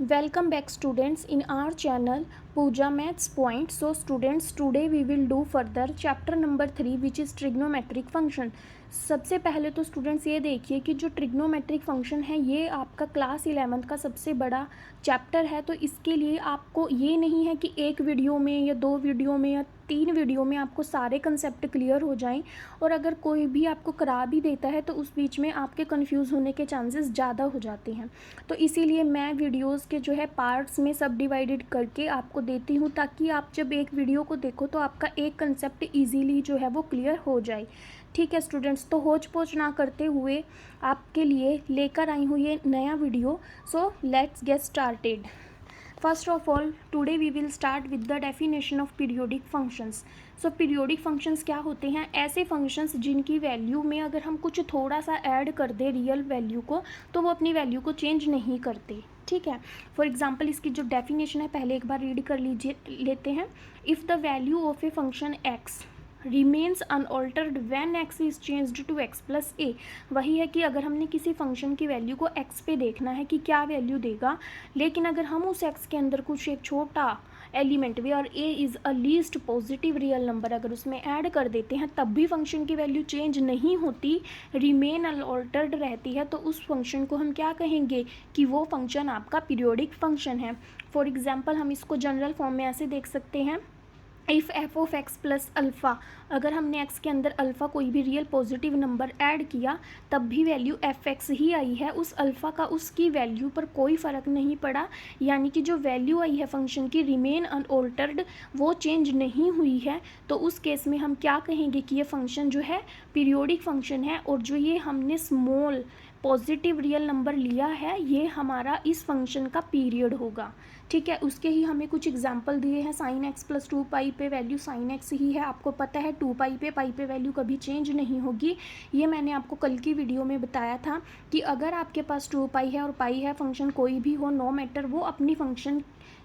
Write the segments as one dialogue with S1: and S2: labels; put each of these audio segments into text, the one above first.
S1: Welcome back students in our channel Pooja Maths Point. So students, today we will do further chapter number 3 which is trigonometric function. सबसे पहले तो students ये देखिए कि जो trigonometric function है ये आपका क्लास 11th का सबसे बड़ा चैप्टर है। तो इसके लिए आपको ये नहीं है कि एक वीडियो में या दो वीडियो में या 3 वीडियो में आपको सारे कंसेप्ट क्लियर हो जाएं, और अगर कोई भी आपको करा भी देता है तो उस बीच में आपके कंफ्यूज होने के चांसेस ज़्यादा हो जाते हैं। तो इसीलिए मैं वीडियोस के जो है पार्ट्स में सब डिवाइडेड करके आपको देती हूँ, ताकि आप जब एक वीडियो को देखो तो आपका एक कंसेप्ट ईजीली जो है वो क्लियर हो जाए। ठीक है स्टूडेंट्स, तो होच पोच ना करते हुए आपके लिए लेकर आई हूँ ये नया video. So let's get started. First of all today we will start with the definition of periodic functions. So periodic functions क्या होते हैं? ऐसे फंक्शंस जिनकी वैल्यू में अगर हम कुछ थोड़ा सा ऐड कर दें रियल वैल्यू को तो वो अपनी वैल्यू को चेंज नहीं करते। ठीक है, फॉर एग्जाम्पल इसकी जो डेफिनेशन है पहले एक बार रीड कर लेते हैं। If the value of a function x remains unaltered when x is changed to x plus a. वही है कि अगर हमने किसी फंक्शन की वैल्यू को एक्स पे देखना है कि क्या वैल्यू देगा, लेकिन अगर हम उस एक्स के अंदर कुछ एक छोटा एलिमेंट वे और A is a least positive real number अगर उसमें ऐड कर देते हैं तब भी फंक्शन की वैल्यू चेंज नहीं होती, रिमेन अनऑल्टर्ड रहती है, तो उस फंक्शन को हम क्या कहेंगे कि वो फंक्शन आपका पीरियोडिक फंक्शन है। फॉर एग्जाम्पल हम इसको जनरल फॉर्म में ऐसे देख सकते हैं। If F of x plus alpha, अगर हमने एक्स के अंदर अल्फ़ा कोई भी रियल पॉजिटिव नंबर ऐड किया तब भी वैल्यू एफ एक्स ही आई है, उस अल्फ़ा का उसकी वैल्यू पर कोई फ़र्क नहीं पड़ा, यानी कि जो वैल्यू आई है फंक्शन की रिमेन अनऑल्टर्ड, वो चेंज नहीं हुई है। तो उस केस में हम क्या कहेंगे कि ये फंक्शन जो है पीरियोडिक फंक्शन है, और जो ये हमने स्मॉल पॉजिटिव रियल नंबर लिया है ये हमारा इस फंक्शन का पीरियड होगा। ठीक है, उसके ही हमें कुछ एग्जाम्पल दिए हैं। साइन एक्स प्लस 2 पाई पे वैल्यू साइन एक्स ही है, आपको पता है 2 पाई पे वैल्यू कभी चेंज नहीं होगी। ये मैंने आपको कल की वीडियो में बताया था कि अगर आपके पास 2 पाई है और पाई है फंक्शन कोई भी हो, नो मैटर, वो अपनी फंक्शन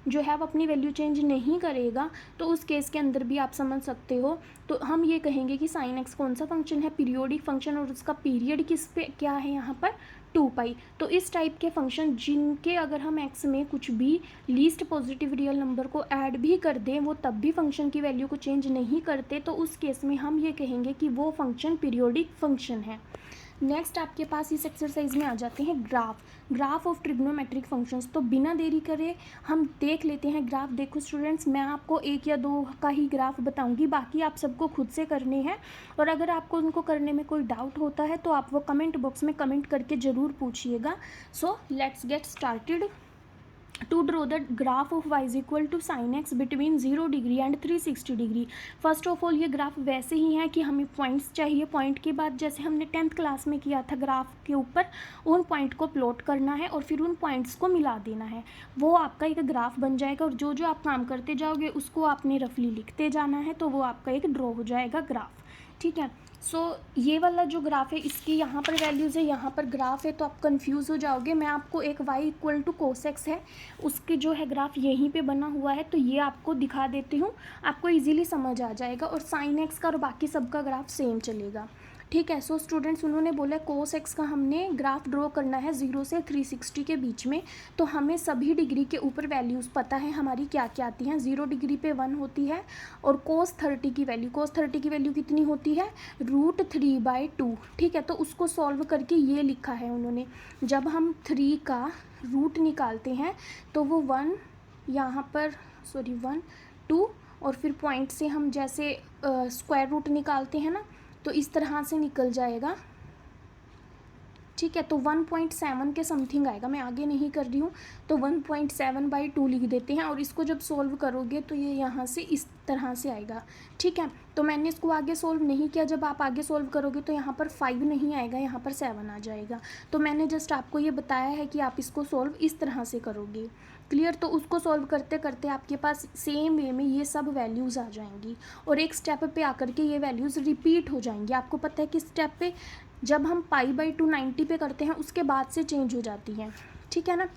S1: जो है वो अपनी वैल्यू चेंज नहीं करेगा। तो उस केस के अंदर भी आप समझ सकते हो, तो हम ये कहेंगे कि साइन एक्स कौन सा फंक्शन है? पीरियोडिक फंक्शन, और उसका पीरियड किस पे क्या है यहाँ पर? 2 पाई। तो इस टाइप के फंक्शन जिनके अगर हम एक्स में कुछ भी लीस्ट पॉजिटिव रियल नंबर को ऐड भी कर दें वो तब भी फंक्शन की वैल्यू को चेंज नहीं करते, तो उस केस में हम ये कहेंगे कि वो फंक्शन पीरियोडिक फंक्शन है। नेक्स्ट आपके पास इस एक्सरसाइज में आ जाते हैं ग्राफ ऑफ ट्रिग्नोमेट्रिक फंक्शंस। तो बिना देरी करे हम देख लेते हैं ग्राफ। देखो स्टूडेंट्स, मैं आपको एक या दो का ही ग्राफ बताऊंगी, बाकी आप सबको खुद से करने हैं, और अगर आपको उनको करने में कोई डाउट होता है तो आप वो कमेंट बॉक्स में कमेंट करके ज़रूर पूछिएगा। सो let's get started. To draw the graph of y is equal to sin x between 0 degree and 360 degree. First of all ये ग्राफ वैसे ही है कि हमें पॉइंट्स चाहिए, पॉइंट के बाद जैसे हमने 10th क्लास में किया था ग्राफ के ऊपर उन पॉइंट को प्लॉट करना है और फिर उन पॉइंट्स को मिला देना है, वो आपका एक ग्राफ बन जाएगा। और जो जो आप काम करते जाओगे उसको आपने रफली लिखते जाना है, तो वो आपका एक ड्रॉ हो जाएगा ग्राफ। ठीक है, सो ये वाला जो ग्राफ है इसकी यहाँ पर वैल्यूज़ है, यहाँ पर ग्राफ है, तो आप कंफ्यूज हो जाओगे। मैं आपको एक y equal to cos x है उसके जो है ग्राफ यहीं पे बना हुआ है, तो ये आपको दिखा देती हूँ, आपको इजीली समझ आ जाएगा। और साइन एक्स का और बाकी सबका ग्राफ सेम चलेगा। ठीक है, सो स्टूडेंट्स उन्होंने बोला कोस एक्स का हमने ग्राफ ड्रॉ करना है 0 से 360 के बीच में, तो हमें सभी डिग्री के ऊपर वैल्यूज़ पता है हमारी क्या क्या आती हैं। 0 डिग्री पे 1 होती है, और कोस 30 की वैल्यू कितनी होती है? √3/2। ठीक है, तो उसको सॉल्व करके ये लिखा है उन्होंने, जब हम 3 का रूट निकालते हैं तो वो 1 यहाँ पर 1 2, और फिर पॉइंट से हम जैसे स्क्वायर रूट निकालते हैं ना, तो इस तरह से निकल जाएगा। ठीक है, तो 1.7 के समथिंग आएगा, मैं आगे नहीं कर रही हूँ, तो 1.7/2 लिख देते हैं, और इसको जब सोल्व करोगे तो ये यहाँ से इस तरह से आएगा। ठीक है, तो मैंने इसको आगे सोल्व नहीं किया, जब आप आगे सोल्व करोगे तो यहाँ पर 5 नहीं आएगा, यहाँ पर 7 आ जाएगा। तो मैंने जस्ट आपको ये बताया है कि आप इसको सोल्व इस तरह से करोगे। क्लियर? तो उसको सॉल्व करते करते आपके पास सेम वे में ये सब वैल्यूज़ आ जाएंगी, और एक स्टेप पे आकर के ये वैल्यूज़ रिपीट हो जाएंगी। आपको पता है कि स्टेप पे जब हम π/2 90 पे करते हैं उसके बाद से चेंज हो जाती है। ठीक है ना?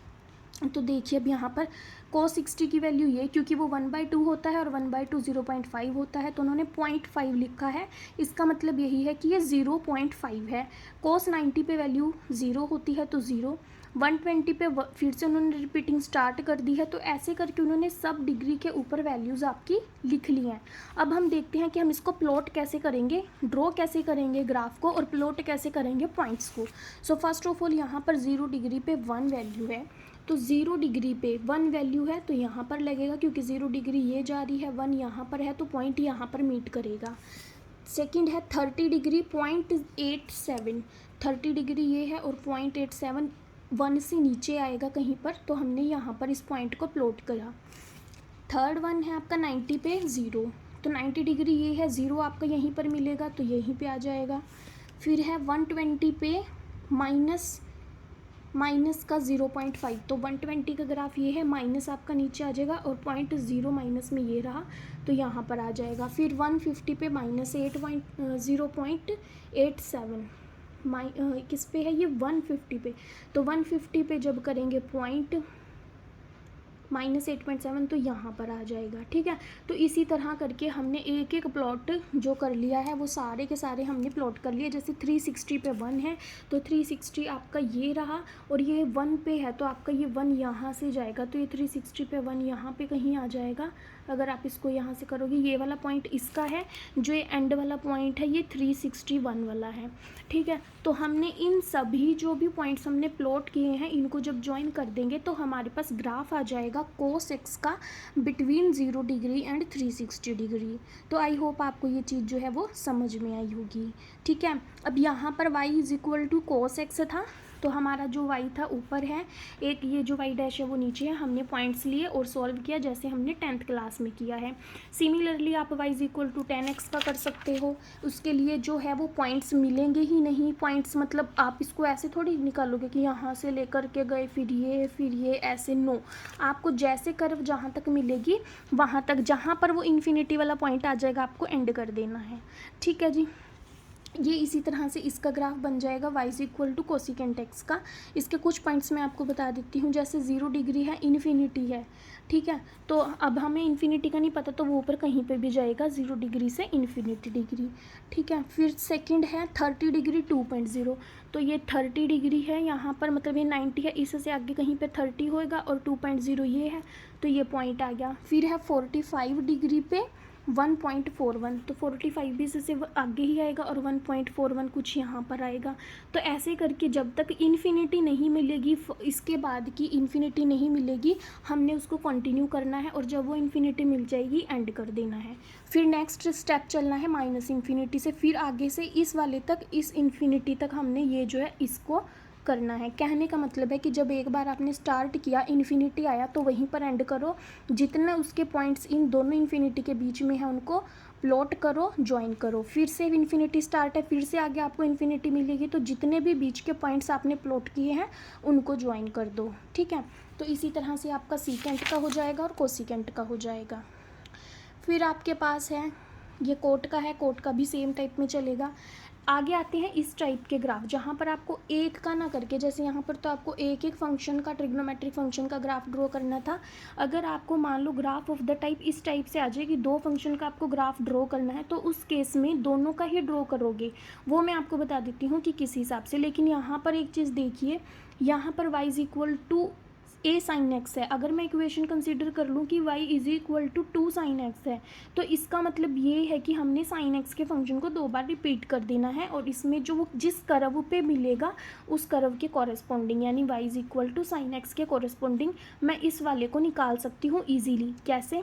S1: तो देखिए अब यहाँ पर cos 60 की वैल्यू ये, क्योंकि वो 1/2 होता है और 1/2 0.5 होता है, तो उन्होंने 0.5 लिखा है। इसका मतलब यही है कि ये 0.5 है। cos 90 पे वैल्यू 0 होती है तो 0, 120 पे फिर से उन्होंने रिपीटिंग स्टार्ट कर दी है। तो ऐसे करके उन्होंने सब डिग्री के ऊपर वैल्यूज़ आपकी लिख ली हैं। अब हम देखते हैं कि हम इसको प्लॉट कैसे करेंगे, ड्रॉ कैसे करेंगे ग्राफ को, और प्लॉट कैसे करेंगे पॉइंट्स को। सो फर्स्ट ऑफ ऑल यहाँ पर 0 डिग्री पे 1 वैल्यू है, तो 0 डिग्री पे 1 वैल्यू है तो यहाँ पर लगेगा, क्योंकि 0 डिग्री ये जा रही है, 1 यहाँ पर है, तो पॉइंट यहाँ पर मीट करेगा। सेकंड है 30 डिग्री 0.87, 30 डिग्री ये है और 0.87 1 से नीचे आएगा कहीं पर, तो हमने यहाँ पर इस पॉइंट को प्लॉट करा। थर्ड वन है आपका 90 पे 0, तो 90 डिग्री ये है, 0 आपका यहीं पर मिलेगा तो यहीं पे आ जाएगा। फिर है 120 पे माइनस का 0.5, तो 120 का ग्राफ ये है, माइनस आपका नीचे आ जाएगा और 0.0 माइनस में ये रहा तो यहाँ पर आ जाएगा। फिर 150 पे -0.87 किस पे है ये, 150 पे, तो 150 पे जब करेंगे पॉइंट -8.7 तो यहाँ पर आ जाएगा। ठीक है, तो इसी तरह करके हमने एक एक प्लॉट जो कर लिया है वो सारे के सारे हमने प्लॉट कर लिए। जैसे 360 पे 1 है तो 360 आपका ये रहा, और ये 1 पे है तो आपका ये 1 यहाँ से जाएगा, तो ये 360 पे 1 यहाँ पे कहीं आ जाएगा। अगर आप इसको यहाँ से करोगे, ये वाला पॉइंट इसका है, जो ये एंड वाला पॉइंट है ये 361 वाला है। ठीक है, तो हमने इन सभी जो भी पॉइंट्स हमने प्लॉट किए हैं इनको जब ज्वाइन कर देंगे तो हमारे पास ग्राफ आ जाएगा cos x का बिटवीन 0 डिग्री एंड 360 डिग्री। तो आई होप आपको ये चीज़ जो है वो समझ में आई होगी। ठीक है, अब यहाँ पर y = cos x था, तो हमारा जो y था ऊपर है, एक ये जो y डैश है वो नीचे है। हमने पॉइंट्स लिए और सॉल्व किया जैसे हमने 10th क्लास में किया है। सिमिलरली आप y = 10x का कर सकते हो। उसके लिए जो है वो पॉइंट्स मिलेंगे ही नहीं। पॉइंट्स मतलब आप इसको ऐसे थोड़ी निकालोगे कि यहाँ से लेकर के गए फिर ये ऐसे, नो, आपको जैसे कर्व जहाँ तक मिलेगी वहाँ तक, जहाँ पर वो इन्फिनिटी वाला पॉइंट आ जाएगा आपको एंड कर देना है। ठीक है जी, ये इसी तरह से इसका ग्राफ बन जाएगा y = कोसिकेंट x का। इसके कुछ पॉइंट्स मैं आपको बता देती हूँ। जैसे 0 डिग्री है, इन्फिनिटी है, ठीक है, तो अब हमें इन्फिनिटी का नहीं पता तो वो ऊपर कहीं पे भी जाएगा 0 डिग्री से इन्फिनिटी डिग्री। ठीक है, फिर सेकंड है 30 डिग्री 2.0, तो ये 30 डिग्री है यहाँ पर, मतलब ये 90 है, इससे आगे कहीं पे 30 होएगा और 2.0 ये है, तो ये पॉइंट आ गया। फिर है 45 डिग्री पे 1.41, तो 45 भी इससे आगे ही आएगा और 1.41 कुछ यहाँ पर आएगा। तो ऐसे करके जब तक इन्फिनिटी नहीं मिलेगी, इसके बाद की इन्फिनिटी नहीं मिलेगी, हमने उसको कंटिन्यू करना है, और जब वो इन्फिनिटी मिल जाएगी एंड कर देना है। फिर नेक्स्ट स्टेप चलना है -इन्फिनिटी से, फिर आगे से इस वाले तक, इस इन्फिनिटी तक हमने ये जो है इसको करना है। कहने का मतलब है कि जब एक बार आपने स्टार्ट किया, इन्फिनिटी आया तो वहीं पर एंड करो। जितने उसके पॉइंट्स इन दोनों इन्फिनिटी के बीच में है उनको प्लॉट करो, ज्वाइन करो। फिर से इन्फिनिटी स्टार्ट है, फिर से आगे आपको इन्फिनिटी मिलेगी, तो जितने भी बीच के पॉइंट्स आपने प्लॉट किए हैं उनको ज्वाइन कर दो। ठीक है, तो इसी तरह से आपका सीकेंट का हो जाएगा और कोसिकेंट का हो जाएगा। फिर आपके पास है ये कोट का है, कोट का भी सेम टाइप में चलेगा। आगे आते हैं इस टाइप के ग्राफ, जहाँ पर आपको एक का ना करके, जैसे यहाँ पर तो आपको एक एक फंक्शन का, ट्रिग्नोमेट्रिक फंक्शन का ग्राफ ड्रॉ करना था। अगर आपको मान लो ग्राफ ऑफ द टाइप इस टाइप से आ जाए कि 2 फंक्शन का आपको ग्राफ ड्रॉ करना है, तो उस केस में दोनों का ही ड्रॉ करोगे। वो मैं आपको बता देती हूँ कि किस हिसाब से। लेकिन यहाँ पर एक चीज़ देखिए, यहाँ पर y = a sin x है। अगर मैं इक्वेशन कंसीडर कर लूँ कि y = 2 sin x है, तो इसका मतलब ये है कि हमने sin x के फंक्शन को 2 बार रिपीट कर देना है, और इसमें जो जिस कर्व पे मिलेगा उस कर्व के कॉरेस्पॉन्डिंग, यानी y = sin x के कॉरेस्पॉन्डिंग मैं इस वाले को निकाल सकती हूँ ईजीली। कैसे?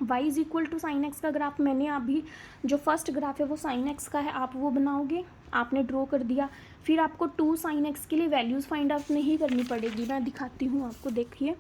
S1: y = sin x का ग्राफ मैंने अभी, जो फर्स्ट ग्राफ है वो sin x का है, आप वो बनाओगे, आपने ड्रॉ कर दिया। फिर आपको 2 sin x के लिए वैल्यूज़ फाइंड आउट नहीं करनी पड़ेगी, मैं दिखाती हूँ आपको। देखिए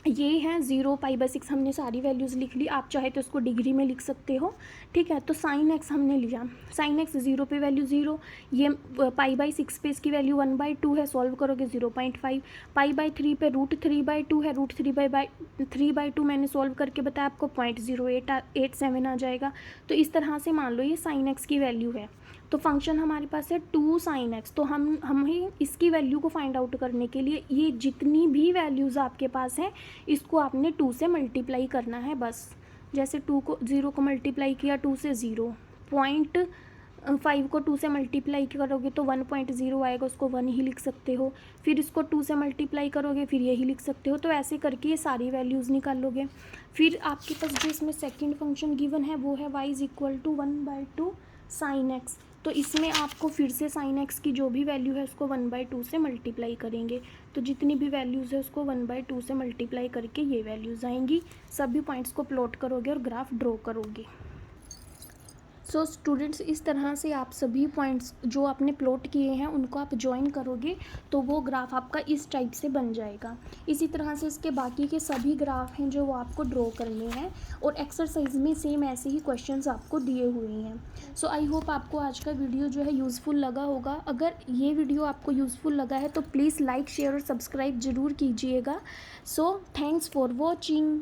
S1: ये है 0, π/6 हमने सारी वैल्यूज़ लिख ली। आप चाहे तो इसको डिग्री में लिख सकते हो। ठीक है, तो sin x हमने लिया, sin x 0 पे वैल्यू 0, ये π/6 पे इसकी वैल्यू 1/2 है, सॉल्व करोगे 0.5, π/3 पे √3/2 है, √3/2 मैंने सॉल्व करके बताया आपको 0.0887 आ जाएगा। तो इस तरह से मान लो ये sin x की वैल्यू है, तो फंक्शन हमारे पास है 2 sin x। तो हमें इसकी वैल्यू को फाइंड आउट करने के लिए ये जितनी भी वैल्यूज़ आपके पास हैं इसको आपने 2 से मल्टीप्लाई करना है बस। जैसे 0 को मल्टीप्लाई किया 2 से, 0 5 को 2 से मल्टीप्लाई करोगे तो 1.0 आएगा, उसको 1 ही लिख सकते हो। फिर इसको 2 से मल्टीप्लाई करोगे फिर यही लिख सकते हो। तो ऐसे करके ये सारी वैल्यूज़ निकाल लोगे। फिर आपके पास जो इसमें सेकंड फंक्शन गिवन है वो है y = 1/2 sin x। तो इसमें आपको फिर से sin x की जो भी वैल्यू है उसको 1/2 से मल्टीप्लाई करेंगे। तो जितनी भी वैल्यूज़ है उसको 1/2 से मल्टीप्लाई करके ये वैल्यूज़ आएंगी। सभी पॉइंट्स को प्लॉट करोगे और ग्राफ ड्रॉ करोगे। सो स्टूडेंट्स, इस तरह से आप सभी पॉइंट्स जो आपने प्लॉट किए हैं उनको आप ज्वाइन करोगे तो वो ग्राफ आपका इस टाइप से बन जाएगा। इसी तरह से इसके बाकी के सभी ग्राफ हैं जो वो आपको ड्रॉ करने हैं, और एक्सरसाइज में सेम ऐसे ही क्वेश्चंस आपको दिए हुए हैं। सो आई होप आपको आज का वीडियो जो है यूज़फुल लगा होगा। अगर ये वीडियो आपको यूज़फुल लगा है तो प्लीज़ लाइक, शेयर और सब्सक्राइब ज़रूर कीजिएगा। So thanks for watching.